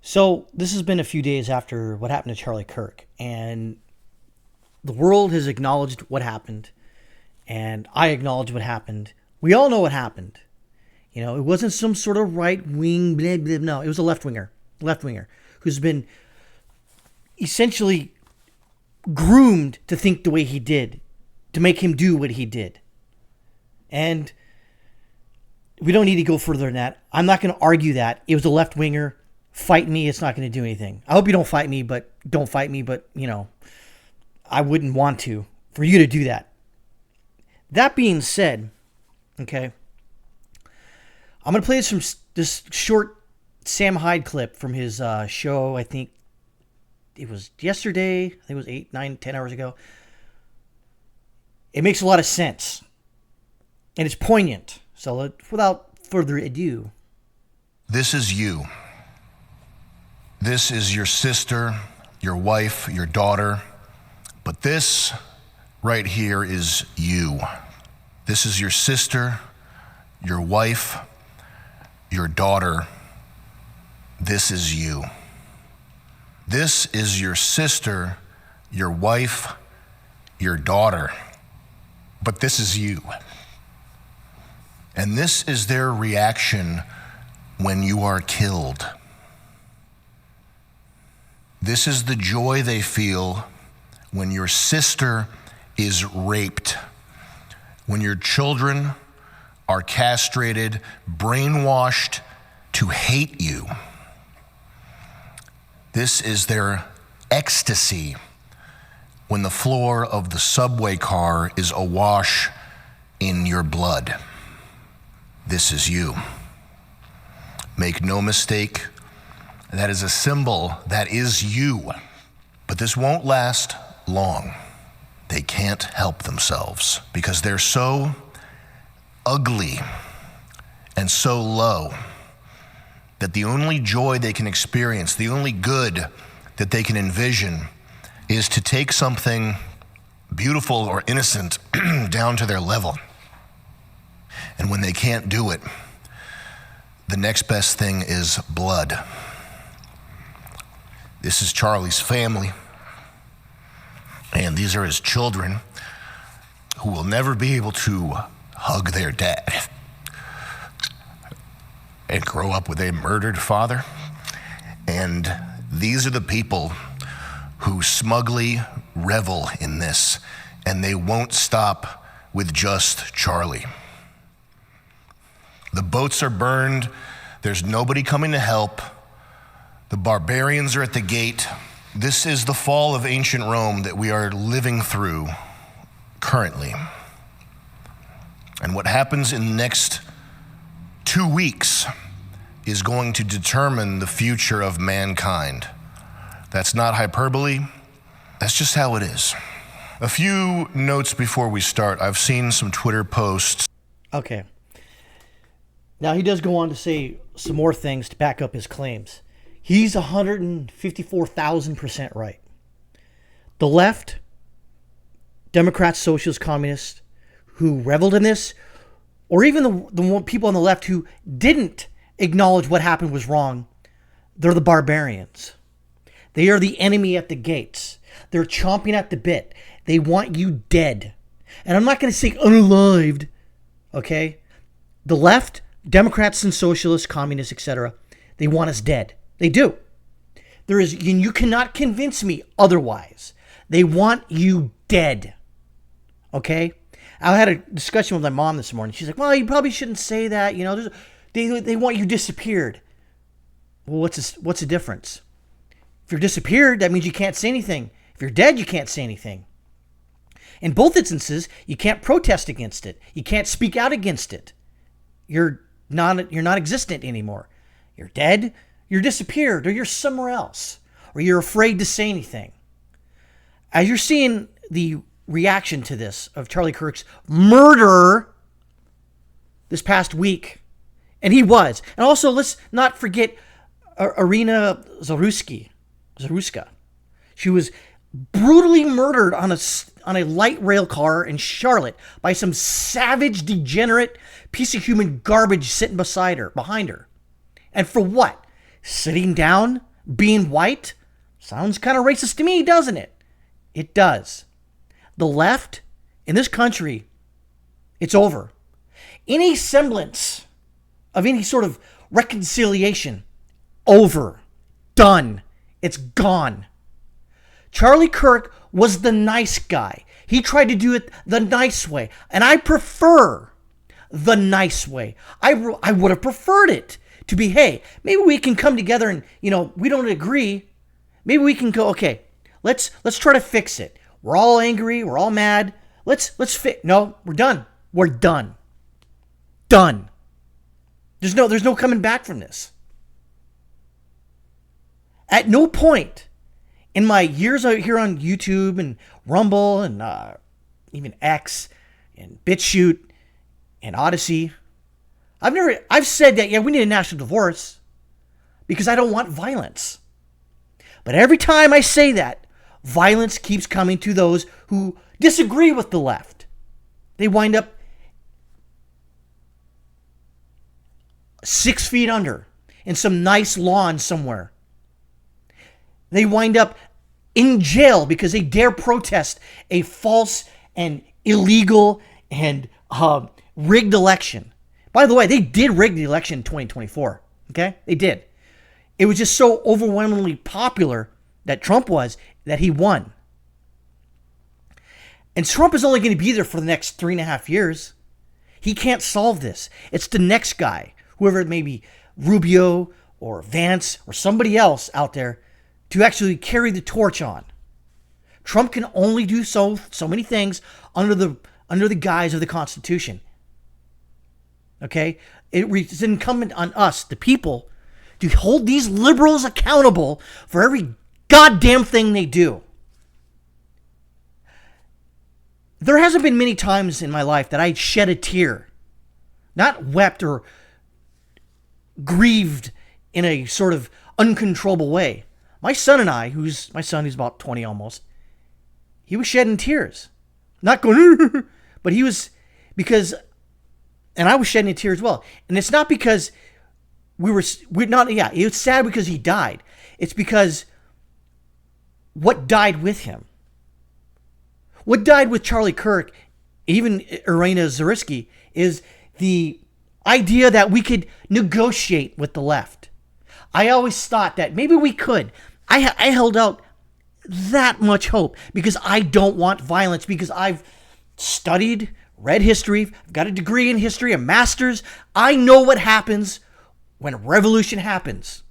So this has been a few days after what happened to Charlie Kirk, and the world has acknowledged what happened, and I acknowledge what happened. We all know what happened. You know, it wasn't some sort of right wing, blah, blah, no, it was a left winger, who's been essentially groomed to think the way he did, to make him do what he did. And we don't need to go further than that. I'm not going to argue that. It was a left winger. Fight me, it's not going to do anything. I hope you don't fight me, but I wouldn't want to for you to do that. That being said, okay, I'm going to play this short Sam Hyde clip from his show. I think it was yesterday. I think it was 8, 9, 10 hours ago. It makes a lot of sense. And it's poignant. So without further ado. This is you. This is your sister, your wife, your daughter. But this right here is you. This is your sister, your wife, your daughter. This is you. This is your sister, your wife, your daughter. But this is you. And this is their reaction when you are killed. This is the joy they feel when your sister is raped, when your children are castrated, brainwashed to hate you. This is their ecstasy when the floor of the subway car is awash in your blood. This is you. Make no mistake, that is a symbol that is you. But this won't last long. They can't help themselves because they're so ugly and so low that the only joy they can experience, the only good that they can envision is to take something beautiful or innocent down to their level. And when they can't do it, the next best thing is blood. This is Charlie's family, and these are his children who will never be able to hug their dad and grow up with a murdered father. And these are the people who smugly revel in this, and they won't stop with just Charlie. The boats are burned. There's nobody coming to help. The barbarians are at the gate. This is the fall of ancient Rome that we are living through currently. And what happens in the next 2 weeks is going to determine the future of mankind. That's not hyperbole. That's just how it is. A few notes before we start. I've seen some Twitter posts. Okay. Now he does go on to say some more things to back up his claims. He's 154,000% right. The left, Democrats, socialists, communists, who reveled in this, or even the people on the left who didn't acknowledge what happened was wrong, they're the barbarians. They are the enemy at the gates. They're chomping at the bit. They want you dead. And I'm not going to say unalived, okay? The left, Democrats and socialists, communists, etc., they want us dead. They do. You cannot convince me otherwise. They want you dead. Okay? I had a discussion with my mom this morning. She's like, well, you probably shouldn't say that. You know, they want you disappeared. Well, what's the difference? If you're disappeared, that means you can't say anything. If you're dead, you can't say anything. In both instances, you can't protest against it. You can't speak out against it. You're not existent anymore. You're dead, you're disappeared, or you're somewhere else, or you're afraid to say anything. As you're seeing the reaction to this of Charlie Kirk's murder this past week, and he was. And also, let's not forget Irina Zaruska. She was brutally murdered on a light rail car in Charlotte by some savage, degenerate piece of human garbage sitting behind her. And for what? Sitting down, being white sounds kind of racist to me, doesn't it? It does. The left in this country, it's over. Any semblance of any sort of reconciliation, over, done, it's gone. Charlie Kirk was the nice guy. He tried to do it the nice way, and I prefer the nice way. I would have preferred it to be, hey, maybe we can come together and, we don't agree. Maybe we can go, okay, let's try to fix it. We're all angry, we're all mad. Let's fix. No, we're done. We're done. Done. There's no coming back from this. At no point in my years out here on YouTube and Rumble and even X and BitChute and Odyssey, I've said that, yeah, we need a national divorce because I don't want violence. But every time I say that, violence keeps coming to those who disagree with the left. They wind up 6 feet under in some nice lawn somewhere. They wind up in jail because they dare protest a false and illegal and rigged election. By the way, they did rig the election in 2024. Okay? They did. It was just so overwhelmingly popular that Trump was that he won. And Trump is only going to be there for the next 3.5 years. He can't solve this. It's the next guy, whoever it may be, Rubio or Vance or somebody else out there, to actually carry the torch on. Trump can only do so many things under the guise of the Constitution. Okay? It's incumbent on us, the people, to hold these liberals accountable for every goddamn thing they do. There hasn't been many times in my life that I shed a tear. Not wept or grieved in a sort of uncontrollable way. My son and I, who's about 20 almost, he was shedding tears. Not going, but he was, because, and I was shedding a tear as well. And it's not because we're not, yeah, it was sad because he died. It's because what died with him? What died with Charlie Kirk, even Irina Zariski, is the idea that we could negotiate with the left. I always thought that maybe we could. I held out that much hope because I don't want violence, because I've studied, read history, I've got a degree in history, a master's. I know what happens when a revolution happens.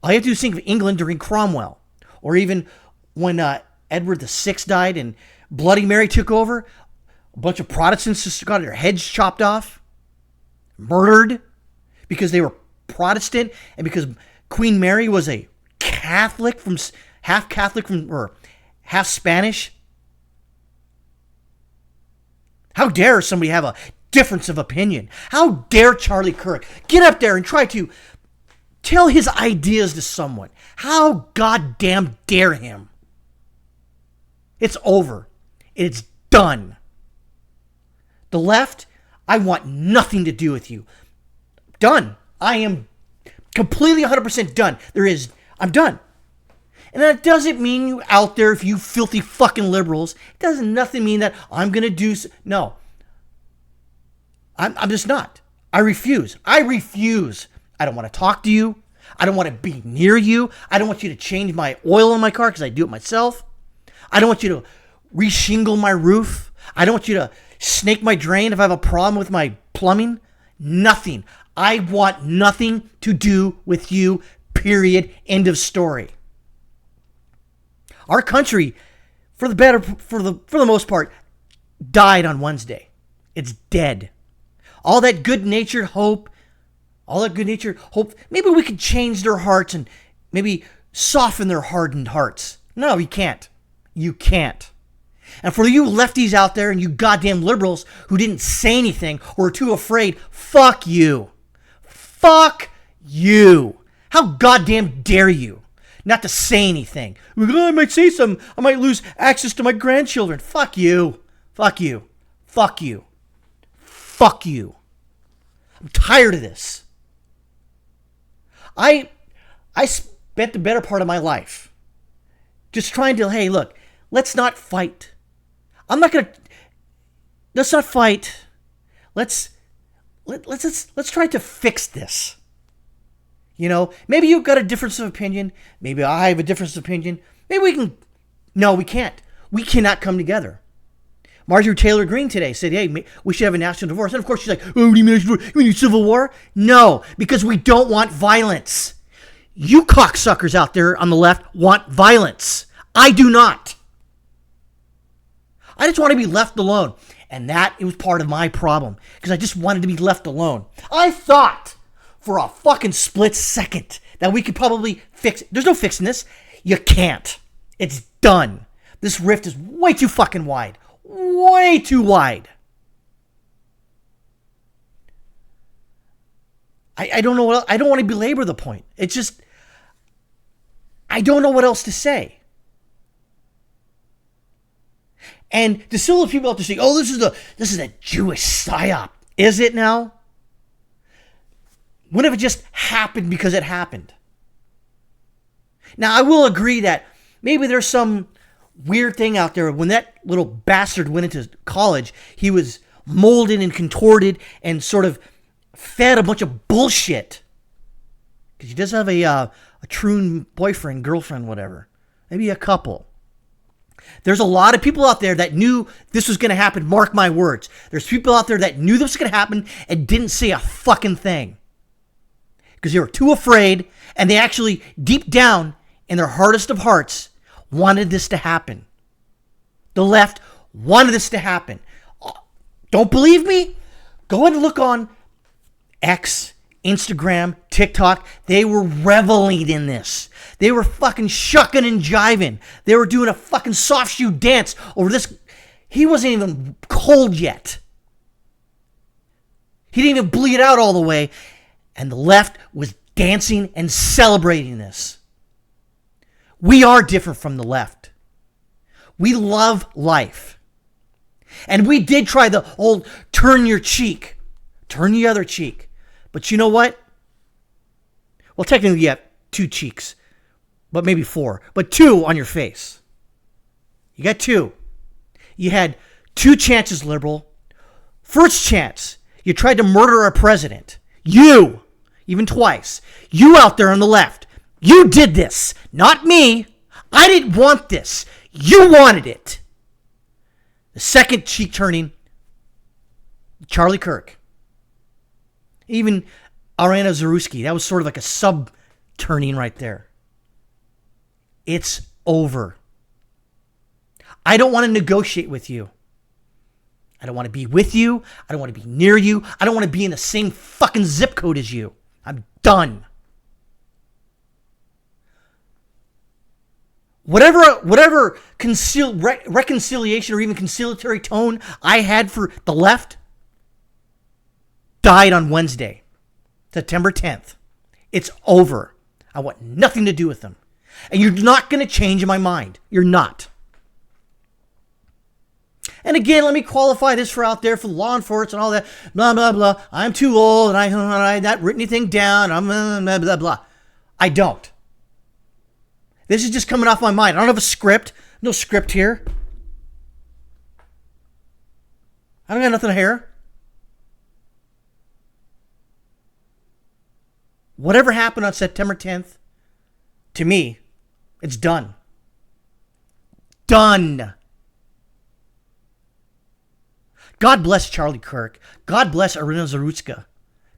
All you have to do is think of England during Cromwell, or even when Edward VI died and Bloody Mary took over. A bunch of Protestants just got their heads chopped off, murdered, because they were Protestant and because Queen Mary was a Catholic half or half Spanish. How dare somebody have a difference of opinion? How dare Charlie Kirk get up there and try to tell his ideas to someone? How goddamn dare him? It's over. It's done. The left, I want nothing to do with you. Done. I am completely 100% done. I'm done. And that doesn't mean you out there, if you filthy fucking liberals, it doesn't nothing mean that I'm going to do, no. I'm just not. I refuse. I don't want to talk to you. I don't want to be near you. I don't want you to change my oil in my car because I do it myself. I don't want you to reshingle my roof. I don't want you to snake my drain if I have a problem with my plumbing. Nothing. I want nothing to do with you, period. End of story. Our country, for the most part, died on Wednesday. It's dead. All that good-natured hope, maybe we could change their hearts and maybe soften their hardened hearts. No, you can't. You can't. And for you lefties out there and you goddamn liberals who didn't say anything or are too afraid, fuck you. Fuck you. How goddamn dare you not to say anything? I might say something. I might lose access to my grandchildren. Fuck you. Fuck you. Fuck you. Fuck you. I'm tired of this. I spent the better part of my life just trying to, hey, look, let's not fight. Let's not fight. Let's try to fix this. You know, maybe you've got a difference of opinion. Maybe I have a difference of opinion. Maybe we can. No, we can't. We cannot come together. Marjorie Taylor Greene today said, hey, we should have a national divorce. And of course she's like, oh, what do you mean national divorce? You mean civil war? No, because we don't want violence. You cocksuckers out there on the left want violence. I do not. I just want to be left alone. And it was part of my problem. Because I just wanted to be left alone. I thought for a fucking split second that we could probably fix it. There's no fixing this. You can't. It's done. This rift is way too fucking wide. Way too wide. I don't know. I don't want to belabor the point. It's just, I don't know what else to say. And to still the people out there saying, oh, this is a Jewish psyop. Is it now? What if it just happened because it happened? Now, I will agree that maybe there's some weird thing out there. When that little bastard went into college, he was molded and contorted and sort of fed a bunch of bullshit. Because he does have a true boyfriend, girlfriend, whatever. Maybe a couple. There's a lot of people out there that knew this was going to happen. Mark my words. There's people out there that knew this was going to happen and didn't say a fucking thing. Because they were too afraid, and they actually, deep down in their hardest of hearts, wanted this to happen. The left wanted this to happen. Don't believe me? Go ahead and look on X, Instagram, TikTok. They were reveling in this. They were fucking shucking and jiving. They were doing a fucking soft shoe dance over this. He wasn't even cold yet. He didn't even bleed out all the way. And the left was dancing and celebrating this. We are different from the left. We love life. And we did try the old turn your cheek. Turn the other cheek. But you know what? Well, technically you have two cheeks. But maybe four. But two on your face. You got two. You had two chances, liberal. First chance, you tried to murder our president. You, even twice. You out there on the left. You did this, not me. I didn't want this. You wanted it. The second cheek turning, Charlie Kirk. Even Ariana Zaruski, that was sort of like a sub turning right there. It's over. I don't want to negotiate with you. I don't want to be with you. I don't want to be near you. I don't want to be in the same fucking zip code as you. I'm done. Whatever reconciliation or even conciliatory tone I had for the left died on Wednesday, September 10th. It's over. I want nothing to do with them. And you're not going to change my mind. You're not. And again, let me qualify this for out there for law enforcement and all that. Blah, blah, blah. I'm too old and I not written anything down. I'm blah, blah, blah. I don't. This is just coming off my mind. I don't have a script. No script here. I don't got nothing here. Whatever happened on September 10th, to me, it's done. Done. God bless Charlie Kirk. God bless Irina Zarutska.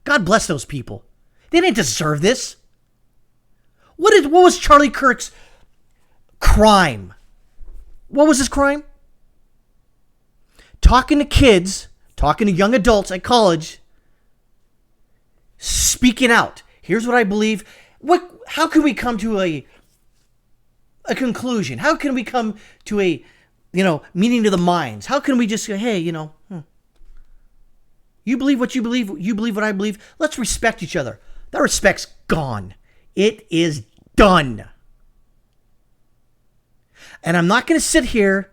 God bless those people. They didn't deserve this. What was Charlie Kirk's crime? What was his crime? Talking to kids, talking to young adults at college, speaking out. Here's what I believe. How can we come to a conclusion? How can we come to a, meeting of the minds? How can we just say, hey, you believe what you believe what I believe. Let's respect each other. That respect's gone. It is done. And I'm not going to sit here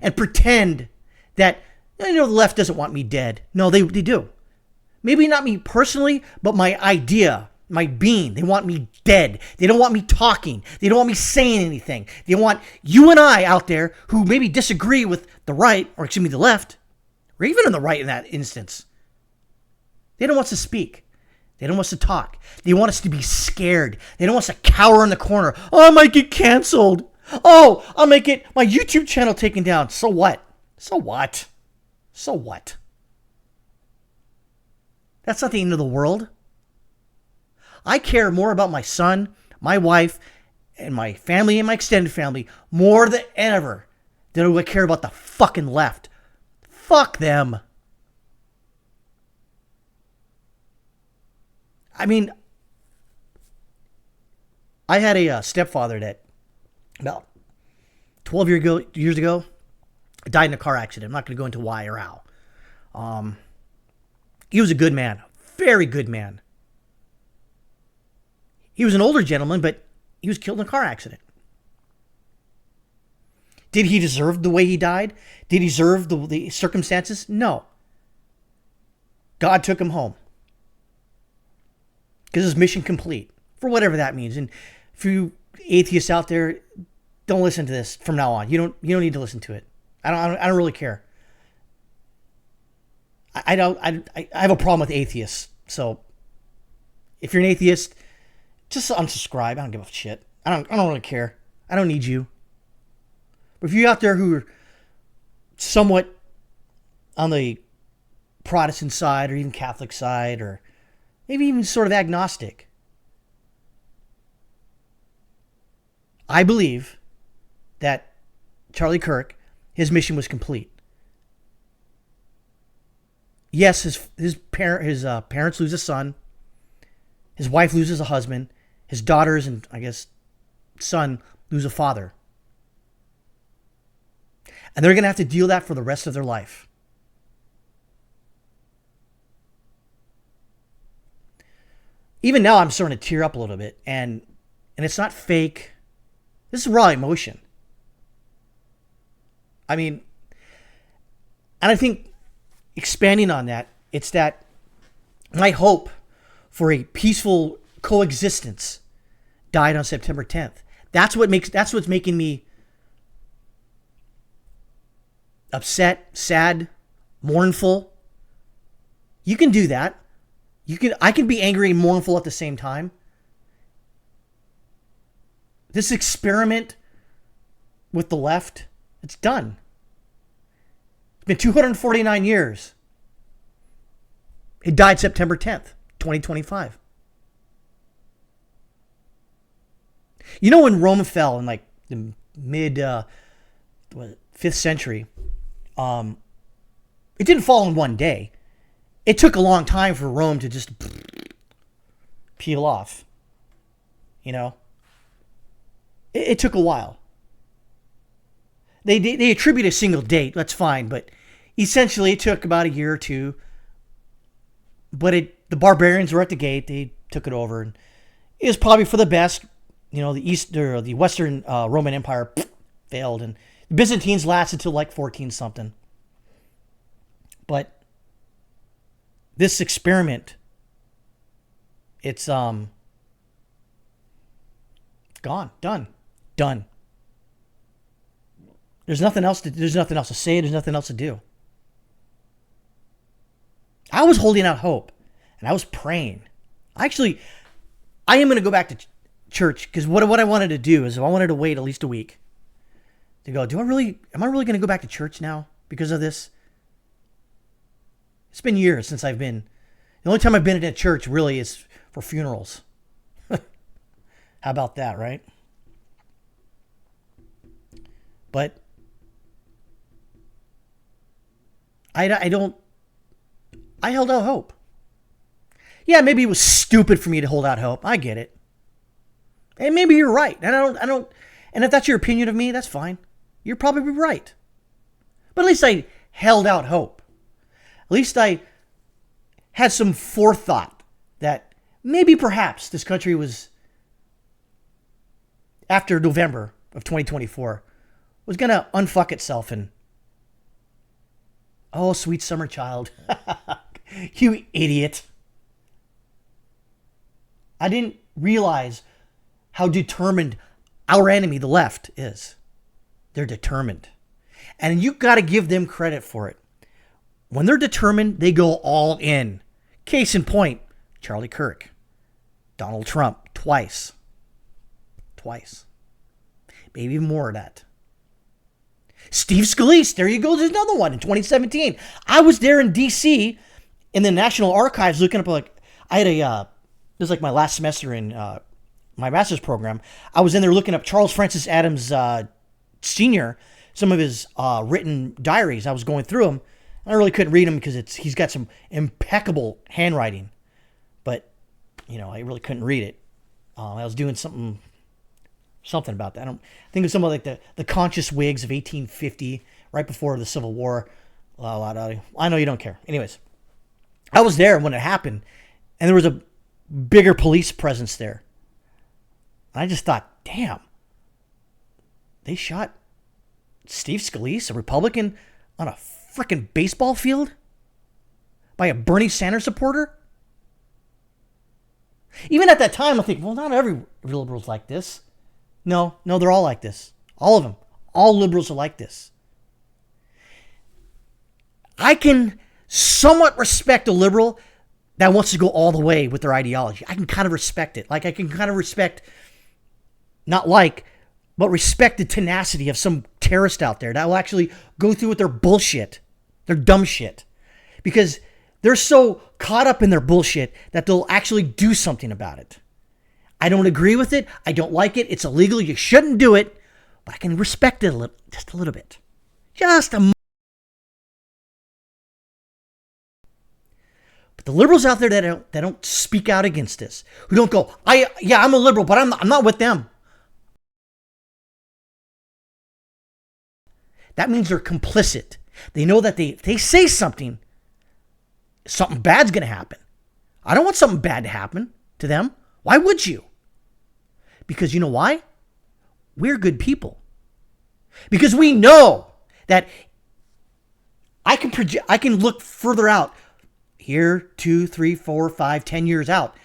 and pretend that, the left doesn't want me dead. No, they do. Maybe not me personally, but my idea, my being. They want me dead. They don't want me talking. They don't want me saying anything. They want you and I out there who maybe disagree with the right, or excuse me, the left, or even on the right in that instance. They don't want us to speak. They don't want us to talk. They want us to be scared. They don't want us to cower in the corner. Oh, I might get canceled. Oh, I'll make it my YouTube channel taken down. So what? So what? So what? That's not the end of the world. I care more about my son, my wife, and my family and my extended family more than ever than I would care about the fucking left. Fuck them. I mean, I had a stepfather that about 12 years ago died in a car accident. I'm not going to go into why or how. He was a good man, very good man. He was an older gentleman, but he was killed in a car accident. Did he deserve the way he died? Did he deserve the circumstances? No. God took him home. Because his mission complete, for whatever that means. And for you atheists out there, don't listen to this from now on. You don't need to listen to it. I don't really care. I have a problem with atheists. So if you're an atheist, just unsubscribe. I don't give a shit. I don't really care. I don't need you. But if you're out there who are somewhat on the Protestant side or even Catholic side or maybe even sort of agnostic, I believe that Charlie Kirk, his mission was complete. Yes, his parents lose a son. His wife loses a husband. His daughters and, I guess, son lose a father. And they're going to have to deal with that for the rest of their life. Even now, I'm starting to tear up a little bit. And it's not fake. This is raw emotion. I mean, and I think expanding on that, it's that my hope for a peaceful coexistence died on September 10th. That's what's making me upset, sad, mournful. You can do that. I can be angry and mournful at the same time. This experiment with the left, it's done. It's been 249 years. It died September 10th, 2025. You know, when Rome fell in like the mid 5th century, it didn't fall in one day. It took a long time for Rome to just peel off. You know? It took a while. They attribute a single date, that's fine, but essentially it took about a year or two. But the barbarians were at the gate, they took it over, and it was probably for the best. You know, the Western Roman Empire failed, and the Byzantines lasted till like 14 something. But this experiment, it's gone, done. There's nothing else to say, there's nothing else to do. I was holding out hope, and I was praying. I am going to go back to church, because what I wanted to do is I wanted to wait at least a week to go, am I really going to go back to church now because of this? It's been years since the only time I've been in a church really is for funerals. How about that, right? But I held out hope. Yeah, maybe it was stupid for me to hold out hope. I get it. And maybe you're right. And and if that's your opinion of me, that's fine. You're probably right. But at least I held out hope. At least I had some forethought that maybe perhaps this country was, after November of 2024, was going to unfuck itself and, oh, sweet summer child. You idiot. I didn't realize how determined our enemy, the left, is. They're determined. And you got to give them credit for it. When they're determined, they go all in. Case in point, Charlie Kirk, Donald Trump, twice. Maybe even more of that. Steve Scalise, there you go, there's another one in 2017. I was there in D.C. in the National Archives looking up, I had this was like my last semester in my master's program. I was in there looking up Charles Francis Adams Sr., some of his written diaries. I was going through them. I really couldn't read them because he's got some impeccable handwriting. But, I really couldn't read it. I was doing something about that. I think it was some of like the conscious Whigs of 1850, right before the Civil War. I know you don't care. Anyways, I was there when it happened, and there was a bigger police presence there. And I just thought, damn, they shot Steve Scalise, a Republican, on a freaking baseball field by a Bernie Sanders supporter? Even at that time, I think, well, not every liberal's like this. No, they're all like this. All of them. All liberals are like this. I can somewhat respect a liberal that wants to go all the way with their ideology. I can kind of respect it. Like, I can kind of respect, but respect the tenacity of some terrorist out there that will actually go through with their bullshit, their dumb shit. Because they're so caught up in their bullshit that they'll actually do something about it. I don't agree with it. I don't like it. It's illegal. You shouldn't do it. But I can respect it just a little bit. But the liberals out there that don't speak out against this, who don't go, I'm a liberal, but I'm not with them. That means they're complicit. They know that if they say something bad's going to happen. I don't want something bad to happen to them. Why would you? Because you know why? We're good people. Because we know that I can look further out, here, 2, 3, 4, 5, 10 years out,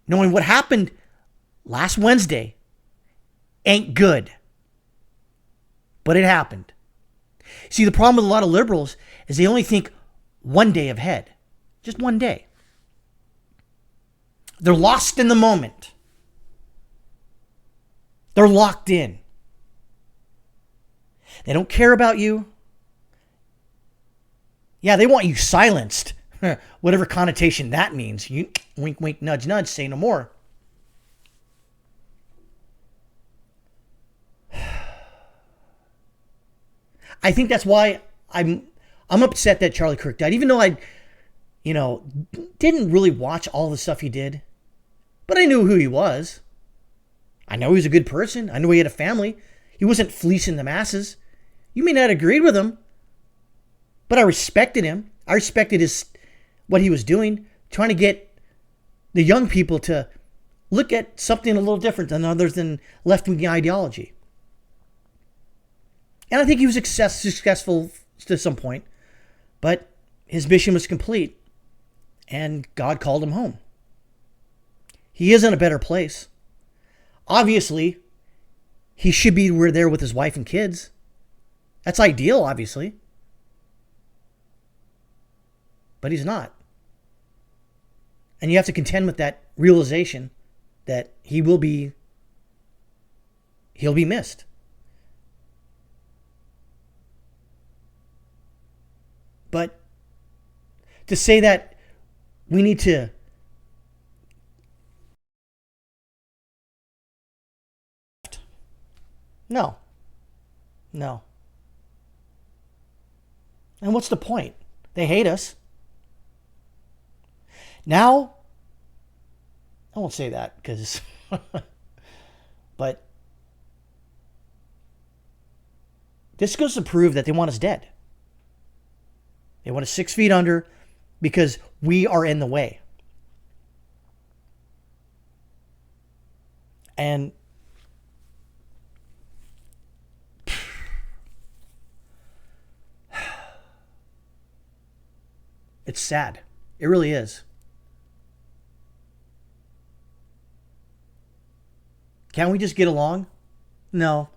knowing what happened last Wednesday ain't good. But it happened. See, the problem with a lot of liberals is they only think one day ahead. Just one day. They're lost in the moment. They're locked in. They don't care about you. Yeah, they want you silenced. Whatever connotation that means. You wink, wink, nudge, nudge, say no more. I think that's why I'm upset that Charlie Kirk died, even though I didn't really watch all the stuff he did. But I knew who he was. I know he was a good person. I knew he had a family. He wasn't fleecing the masses. You may not have agreed with him, but I respected him. I respected what he was doing, trying to get the young people to look at something a little different than left-wing ideology. And I think he was successful to some point, but his mission was complete, and God called him home. He is in a better place. Obviously, he should be there with his wife and kids. That's ideal, obviously. But he's not. And you have to contend with that realization that he'll be missed. But to say that we need to No. And what's the point? They hate us. Now, I won't say that because, but this goes to prove that they want us dead. They want us 6 feet under because we are in the way. And it's sad. It really is. Can't we just get along? No.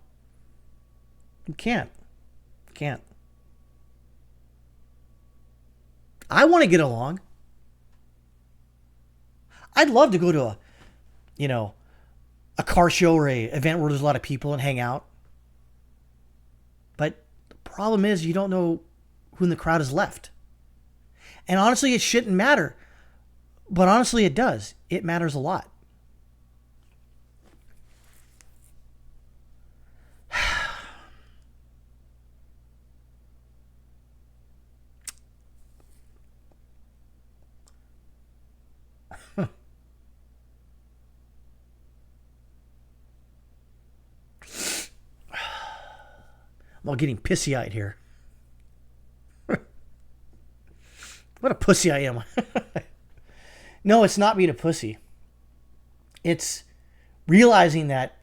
We can't. Can't. I want to get along. I'd love to go to a car show or a event where there's a lot of people and hang out. But the problem is you don't know who in the crowd is left. And honestly, it shouldn't matter. But honestly, it does. It matters a lot. I'm all getting pissy-eyed here. What a pussy I am. No, it's not being a pussy. It's realizing that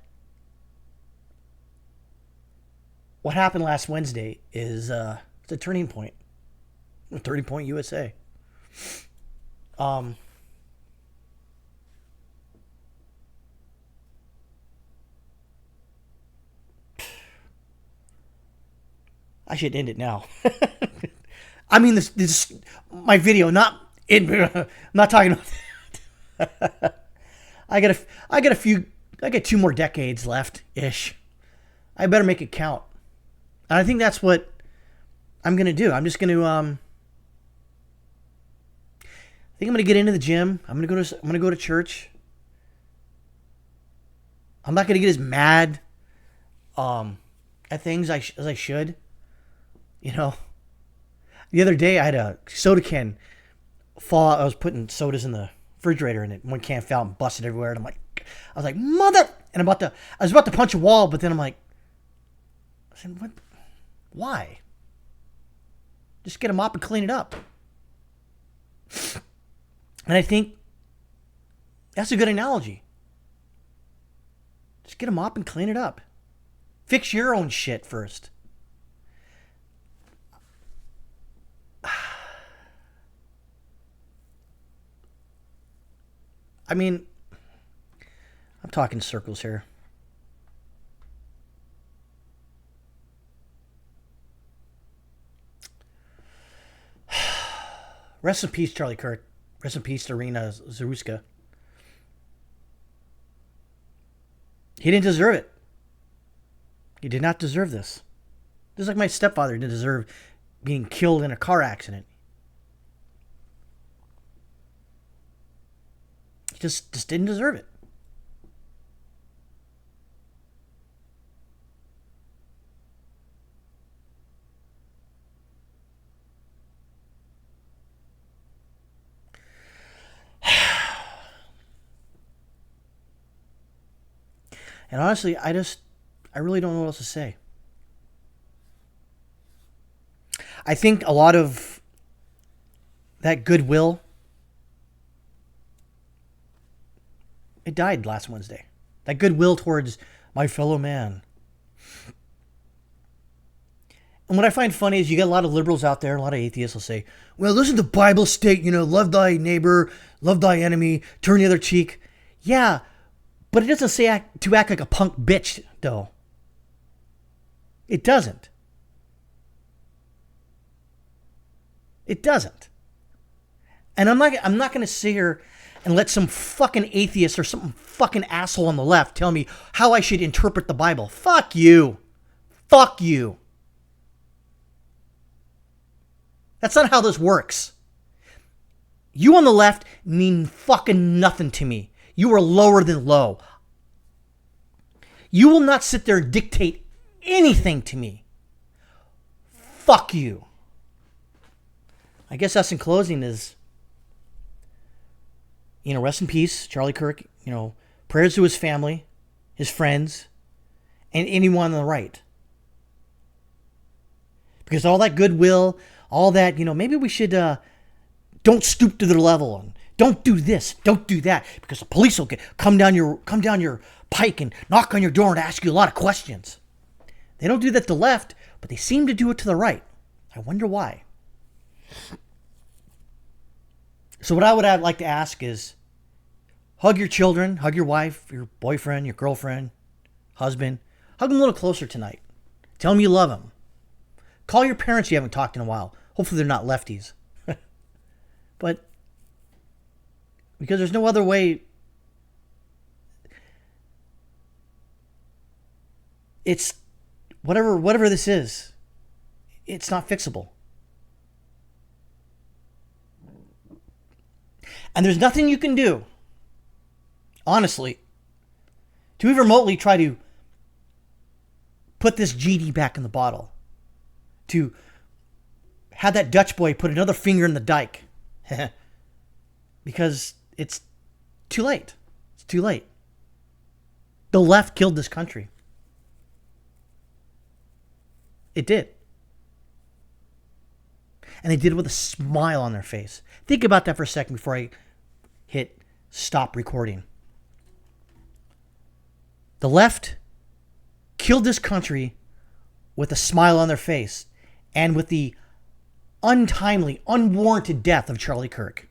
what happened last Wednesday is it's a turning point. A turning point USA. I should end it now. I mean, this my video, not in. I'm not talking about. I got 2 more decades left ish. I better make it count. And I think that's what I'm gonna do. I'm just gonna I think I'm gonna get into the gym. I'm gonna go to church. I'm not gonna get as mad at things as I should. The other day I had a soda can fall out. I was putting sodas in the refrigerator and one can fell out and busted everywhere. And I was like, mother! And I was about to punch a wall, but then I'm like, I said, what? Why? Just get a mop and clean it up. And I think that's a good analogy. Just get a mop and clean it up. Fix your own shit first. I mean, I'm talking circles here. Rest in peace, Charlie Kirk. Rest in peace, Irina Zaruska. He didn't deserve it. He did not deserve this. Just like my stepfather didn't deserve being killed in a car accident. He just didn't deserve it. And honestly, I really don't know what else to say. I think a lot of that goodwill, it died last Wednesday. That goodwill towards my fellow man. And what I find funny is you get a lot of liberals out there, a lot of atheists will say, well, doesn't the Bible state, love thy neighbor, love thy enemy, turn the other cheek? Yeah, but it doesn't say to act like a punk bitch, though. It doesn't. It doesn't. And I'm not going to sit here and let some fucking atheist or some fucking asshole on the left tell me how I should interpret the Bible. Fuck you. Fuck you. That's not how this works. You on the left mean fucking nothing to me. You are lower than low. You will not sit there and dictate anything to me. Fuck you. I guess that's in closing is, rest in peace, Charlie Kirk. Prayers to his family, his friends, and anyone on the right. Because all that goodwill, all that, maybe we should don't stoop to their level and don't do this, don't do that, because the police will come down your pike and knock on your door and ask you a lot of questions. They don't do that to the left, but they seem to do it to the right. I wonder why. So what I would like to ask is, Hug your children, hug your wife, your boyfriend, your girlfriend, husband. Hug them a little closer tonight. Tell them you love them. Call your parents you haven't talked in a while. Hopefully they're not lefties. But because there's no other way. It's whatever this is. It's not fixable. And there's nothing you can do, honestly, to even remotely try to put this GD back in the bottle. To have that Dutch boy put another finger in the dike. Because it's too late. It's too late. The left killed this country. It did. And they did it with a smile on their face. Think about that for a second before I hit stop recording. The left killed this country with a smile on their face and with the untimely, unwarranted death of Charlie Kirk.